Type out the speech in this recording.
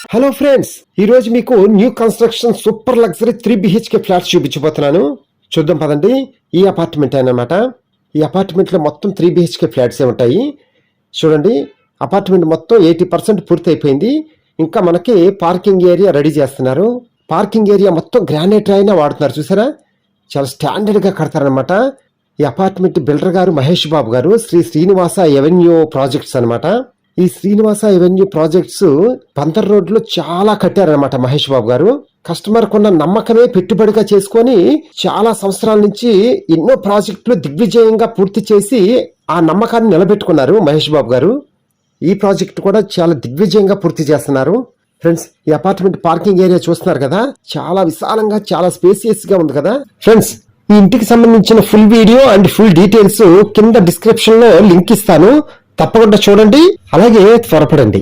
Hello friends, ఈ రోజు మీకు new construction super luxury 3 BHK flats చూపించబోతున్నాను. చూద్దాం పదండి. ఈ అపార్ట్మెంట్ అన్నమాట. ఈ అపార్ట్మెంట్ లో మొత్తం 3 BHK ఫ్లాట్సే ఉంటాయి. చూడండి, అపార్ట్మెంట్ మొత్తం 80% పూర్తి అయిపోయింది. ఇంకా మనకి పార్కింగ్ ఏరియా రెడీ చేస్తున్నారు. పార్కింగ్ ఏరియా మొత్తం గ్రానైట్ రాయినా వాడుతున్నారు. చూసారా, చాలా స్టాండర్డ్ గా కడతారనమాట. ఈ అపార్ట్మెంట్ బిల్డర్ గారు మహేష్ బాబు గారు, శ్రీనివాస ఎవెన్యూ ప్రాజెక్ట్స్ అనమాట. ఈ Srinivasa avenue projects Bandar road లో చాలా కట్టారనమాట మహేష్ బాబు గారు. కస్టమర్ కొన్న నమ్మకమే పెట్టుబడిగా చేసుకొని చాలా సంవత్సరాల నుంచి ఎన్నో ప్రాజెక్టులు దిగ్విజయంగా పూర్తి చేసి ఆ నమ్మకాన్ని నిలబెట్టుకున్నారు మహేష్ బాబు గారు. ఈ ప్రాజెక్ట్ కూడా చాలా దిగ్విజయంగా పూర్తి చేస్తున్నారు. ఫ్రెండ్స్, ఈ అపార్ట్మెంట్ పార్కింగ్ ఏరియా చూస్తున్నారు కదా, చాలా విశాలంగా చాలా స్పేసియస్ గా ఉంది కదా. ఫ్రెండ్స్, ఈ ఇంటికి సంబంధించిన full video and full details కింద డిస్క్రిప్షన్ లో లింక్ ఇస్తాను. తప్పకుండా చూడండి, అలాగే త్వరపడండి.